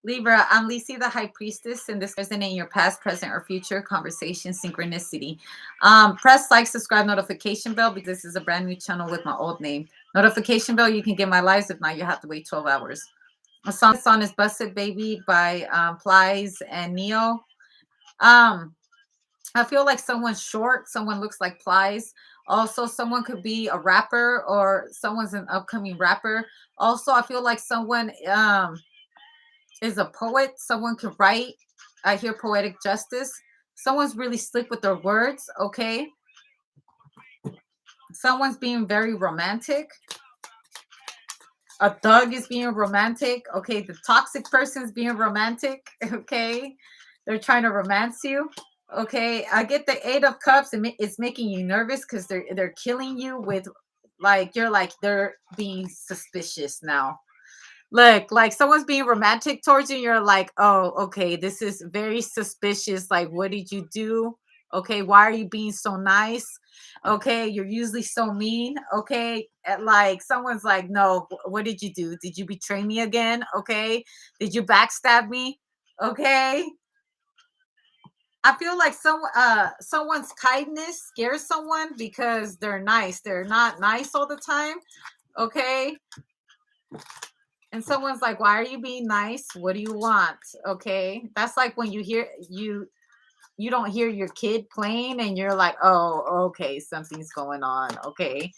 Libra, I'm Lisi, the High Priestess, and this present in your past, present, or future conversation synchronicity. Press like, subscribe, notification bell because this is a brand new channel with my old name. Notification bell, you can get my lives. If not, you have to wait 12 hours. A song that's on is Busted Baby by Plies and Neo. Um, I feel like someone's short, someone looks like Plies. Also, someone could be a rapper or someone's an upcoming rapper. Also, I feel like someone is a poet. Someone can write. I hear poetic justice. Someone's really slick with their words. Okay. Someone's being very romantic. A thug is being romantic. Okay. The toxic person's being romantic. Okay. They're trying to romance you. Okay. I get the Eight of Cups. It's making you nervous because they're killing you with like you're like they're being suspicious now. Look, like someone's being romantic towards you, and you're like, oh, okay, this is very suspicious. Like, what did you do? Okay, why are you being so nice? Okay, you're usually so mean. Okay, like someone's like, no, what did you do? Did you betray me again? Okay, did you backstab me? Okay, I feel like someone's kindness scares someone because they're nice. They're not nice all the time. Okay, and someone's like, why are you being nice? What do you want? Okay, that's like when you don't hear your kid playing and you're like, oh, okay, something's going on. Okay,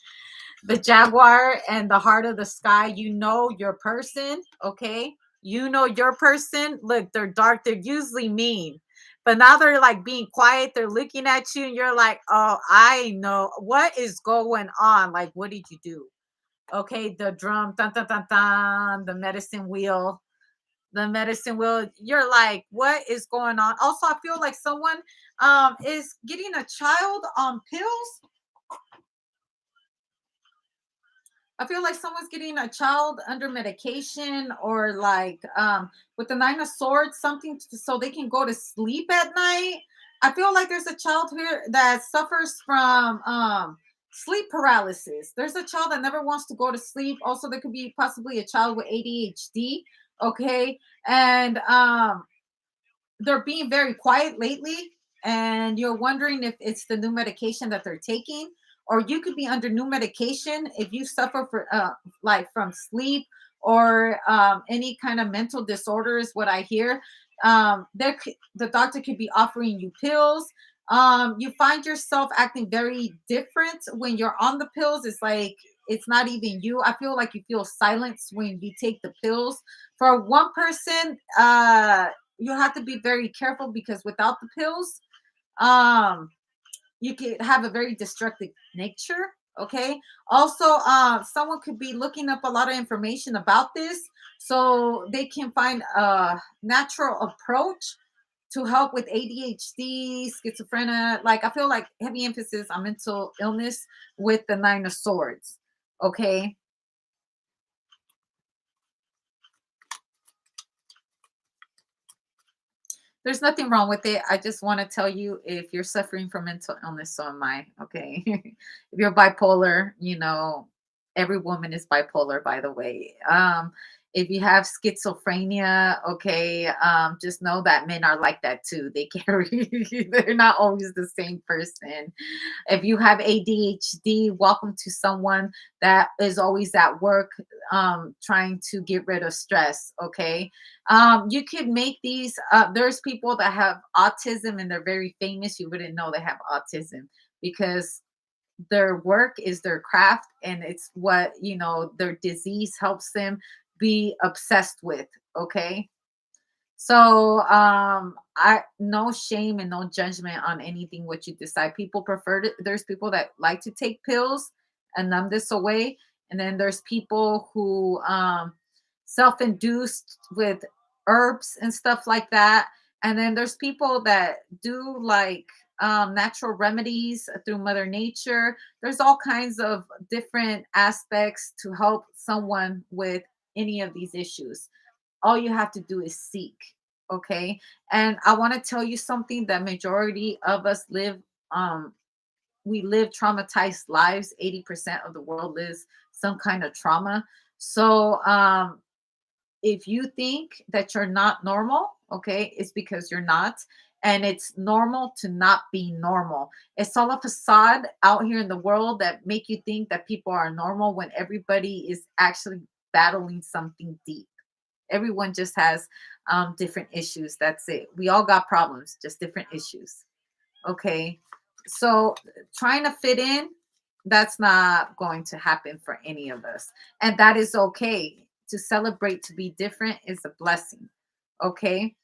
the Jaguar and the Heart of the Sky, you know your person. Okay, you know your person. Look, they're dark, they're usually mean, but now they're like being quiet, they're looking at you and you're like, oh, I know what is going on. Like, what did you do? Okay, the drum, dun, dun, dun, dun, the medicine wheel. You're like, what is going on? Also, I feel like someone is getting a child on pills. I feel like someone's getting a child under medication or like with the Nine of Swords, something so they can go to sleep at night. I feel like there's a child here that suffers from sleep paralysis. There's a child that never wants to go to sleep. Also, there could be possibly a child with ADHD. Okay. And they're being very quiet lately, and you're wondering if it's the new medication that they're taking, or you could be under new medication if you suffer for like from sleep or any kind of mental disorders. What I hear, the doctor could be offering you pills. You find yourself acting very different when you're on the pills. It's like it's not even you. I feel like you feel silence when you take the pills. For one person, you have to be very careful because without the pills, um, you could have a very destructive nature. Okay. Also, someone could be looking up a lot of information about this so they can find a natural approach to help with ADHD, schizophrenia. Like, I feel like heavy emphasis on mental illness with the Nine of Swords. Okay. There's nothing wrong with it. I just want to tell you, if you're suffering from mental illness, so am I. Okay. If you're bipolar, every woman is bipolar, by the way. If you have schizophrenia, okay, just know that men are like that too. They carry, they're not always the same person. If you have ADHD, welcome to someone that is always at work, trying to get rid of stress. Okay, you could make these. There's people that have autism and they're very famous. You wouldn't know they have autism because their work is their craft and it's what their disease helps them be obsessed with. Okay, so I no shame and no judgment on anything what you decide. People prefer to, there's people that like to take pills and numb this away, and then there's people who self-induced with herbs and stuff like that. And then there's people that do like natural remedies through Mother Nature. There's all kinds of different aspects to help someone with any of these issues. All you have to do is seek. Okay, and I want to tell you something that majority of us live, um we live traumatized lives. 80% of the world lives some kind of trauma. So if you think that you're not normal, okay, it's because you're not. And it's normal to not be normal. It's all a facade out here in the world that make you think that people are normal when everybody is actually battling something deep. Everyone just has different issues. That's it. We all got problems, just different issues. Okay. So trying to fit in, that's not going to happen for any of us. And that is okay. To celebrate to be different is a blessing. Okay.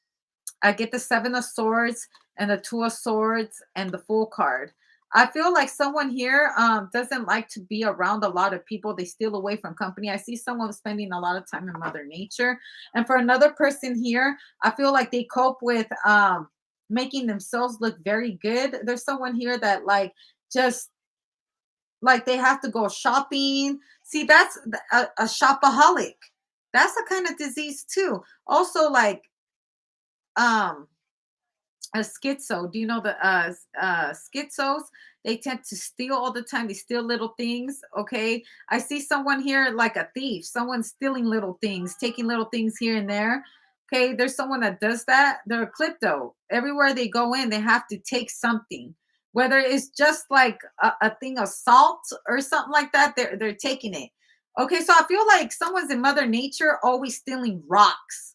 I get the Seven of Swords and the Two of Swords and the Fool card. I feel like someone here doesn't like to be around a lot of people. They steal away from company. I see someone spending a lot of time in Mother Nature. And for another person here, I feel like they cope with making themselves look very good. There's someone here that like just like they have to go shopping. See, that's a shopaholic. That's a kind of disease too. Also, like um a schizo. Do you know the schizos? They tend to steal all the time. They steal little things. Okay. I see someone here like a thief. Someone stealing little things, taking little things here and there. Okay. There's someone that does that. They're a klepto. Everywhere they go in, they have to take something. Whether it's just like a thing of salt or something like that, they're taking it. Okay, so I feel like someone's in Mother Nature always stealing rocks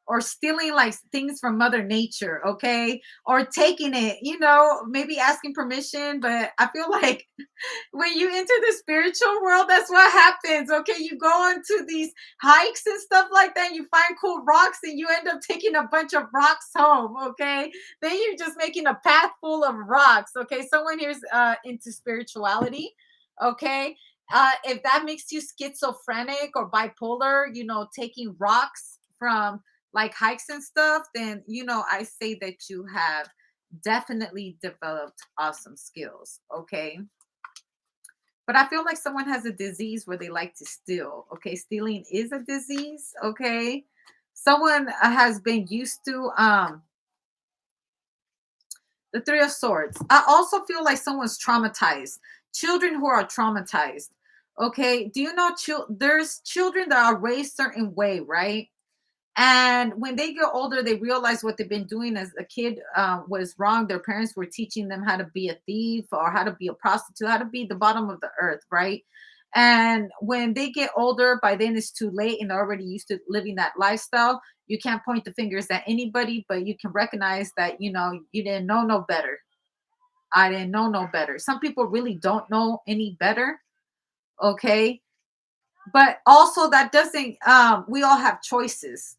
or stealing like things from Mother Nature, okay? Or taking it, maybe asking permission. But I feel like when you enter the spiritual world, that's what happens, okay? You go on to these hikes and stuff like that, you find cool rocks, and you end up taking a bunch of rocks home, okay? Then you're just making a path full of rocks, okay? Someone here's into spirituality, okay? If that makes you schizophrenic or bipolar, taking rocks from like hikes and stuff, then I say that you have definitely developed awesome skills. Okay. But I feel like someone has a disease where they like to steal. Okay. Stealing is a disease. Okay. Someone has been used to the Three of Swords. I also feel like someone's traumatized. Children who are traumatized. Okay. Do you know there's children that are raised certain way, right? And when they get older, they realize what they've been doing as a kid was wrong. Their parents were teaching them how to be a thief or how to be a prostitute, how to be the bottom of the earth, right? And when they get older, by then it's too late and they're already used to living that lifestyle. You can't point the fingers at anybody, but you can recognize that, you didn't know no better. I didn't know no better. Some people really don't know any better. Okay. But also that doesn't, we all have choices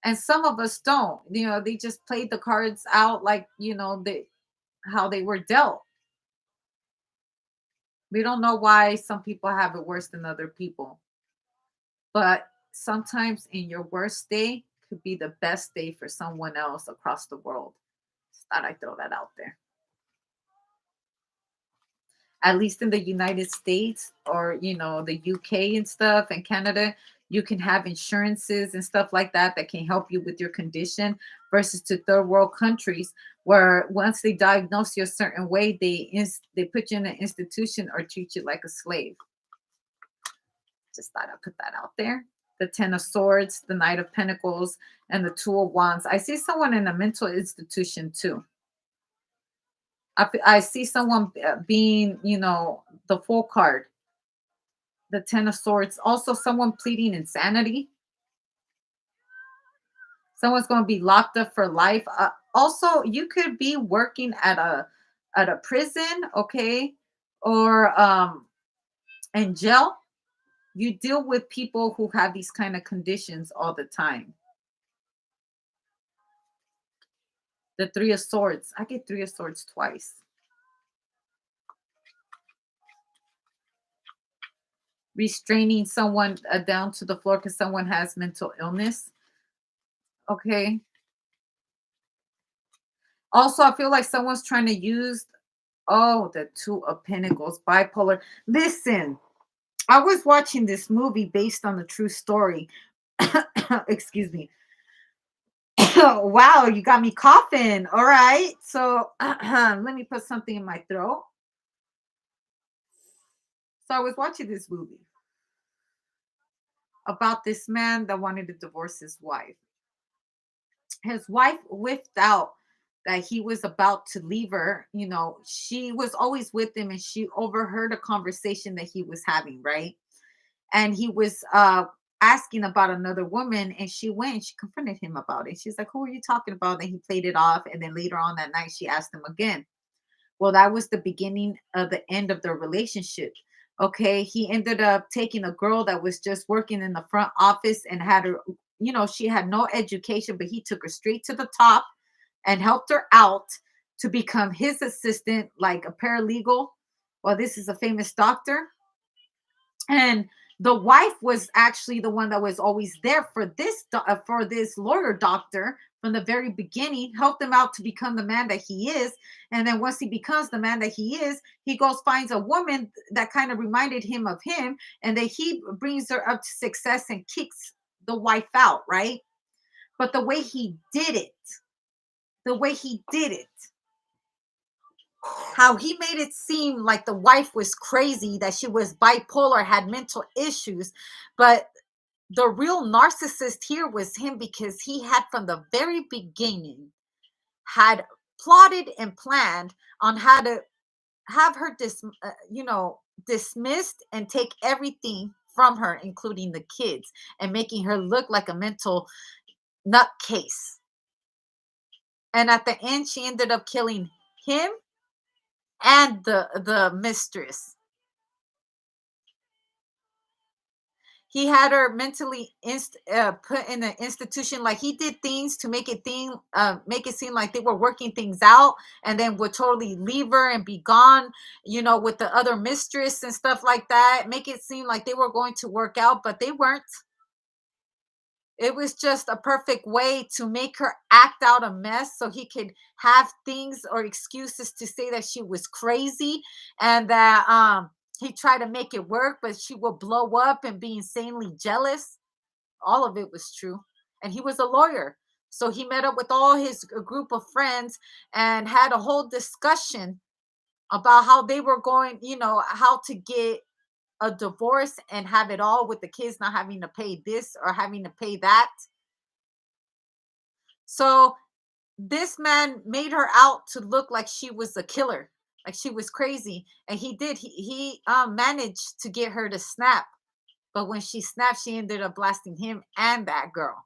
and some of us don't. They just played the cards out like they how they were dealt. We don't know why some people have it worse than other people, but sometimes in your worst day could be the best day for someone else across the world. Just thought I'd throw that out there. At least in the United States or the UK and stuff and Canada, you can have insurances and stuff like that that can help you with your condition versus to third world countries where once they diagnose you a certain way, they put you in an institution or treat you like a slave. Just thought I'd put that out there. The Ten of Swords, the Knight of Pentacles, and the Two of Wands. I see someone in a mental institution too. I see someone being, the full card, the Ten of Swords. Also, someone pleading insanity. Someone's going to be locked up for life. Also, you could be working at a prison, okay, or in jail. You deal with people who have these kind of conditions all the time. The Three of Swords. I get Three of Swords twice. Restraining someone down to the floor because someone has mental illness. Okay. Also, I feel like someone's trying to use, the Two of Pentacles, bipolar. Listen, I was watching this movie based on the true story. Excuse me. Wow, you got me coughing. All right. So let me put something in my throat. So I was watching this movie. about this man that wanted to divorce his wife. His wife whiffed out that he was about to leave her. She was always with him and she overheard a conversation that he was having, right? And he was asking about another woman, and she went and she confronted him about it. She's like, "Who are you talking about?" And he played it off, and then later on that night she asked him again. Well, that was the beginning of the end of their relationship. Okay, he ended up taking a girl that was just working in the front office and had her, she had no education, but he took her straight to the top and helped her out to become his assistant, like a paralegal. Well, this is a famous doctor. And the wife was actually the one that was always there for for this lawyer doctor from the very beginning, helped him out to become the man that he is. And then once he becomes the man that he is, he goes finds a woman that kind of reminded him of him, and then he brings her up to success and kicks the wife out, right? But the way he did it, how he made it seem like the wife was crazy, that she was bipolar, had mental issues. But the real narcissist here was him, because he had from the very beginning had plotted and planned on how to have her dismissed and take everything from her, including the kids, and making her look like a mental nutcase. And at the end she ended up killing him and the mistress. He had her mentally put in an institution. Like, he did things to make it seem like they were working things out, and then would totally leave her and be gone, with the other mistress and stuff like that. Make it seem like they were going to work out, but they weren't. It was just a perfect way to make her act out a mess so he could have things or excuses to say that she was crazy, and that he tried to make it work, but she will blow up and be insanely jealous. All of it was true. And he was a lawyer. So he met up with all his group of friends and had a whole discussion about how they were going, how to get a divorce and have it all, with the kids not having to pay this or having to pay that. So this man made her out to look like she was a killer, like she was crazy. And he did. He managed to get her to snap. But when she snapped, she ended up blasting him and that girl.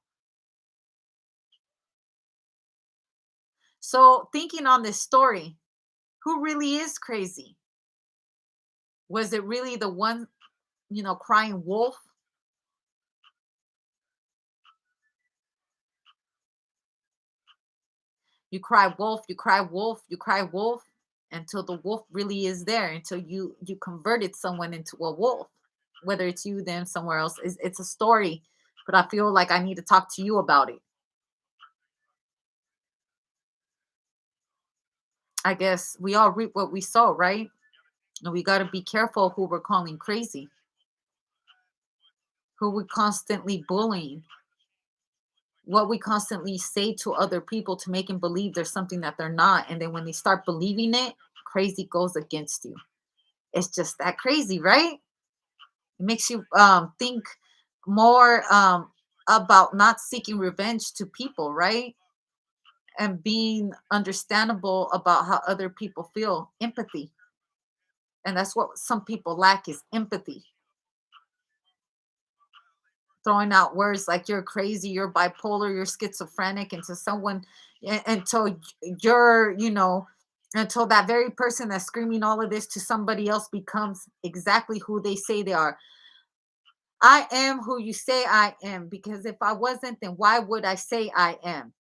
So thinking on this story, who really is crazy? Was it really the one, crying wolf? You cry wolf, you cry wolf, you cry wolf, until the wolf really is there, until you converted someone into a wolf. Whether it's you, them, somewhere else, it's a story. But I feel like I need to talk to you about it. I guess we all reap what we sow, right? And we got to be careful who we're calling crazy, who we constantly bullying, what we constantly say to other people to make them believe there's something that they're not. And then when they start believing it, crazy goes against you. It's just that crazy, right? It makes you think more about not seeking revenge to people, right? And being understandable about how other people feel, empathy. And that's what some people lack, is empathy. Throwing out words like "you're crazy, you're bipolar, you're schizophrenic" into someone, until you're, until that very person that's screaming all of this to somebody else becomes exactly who they say they are. I am who you say I am, because if I wasn't, then why would I say I am?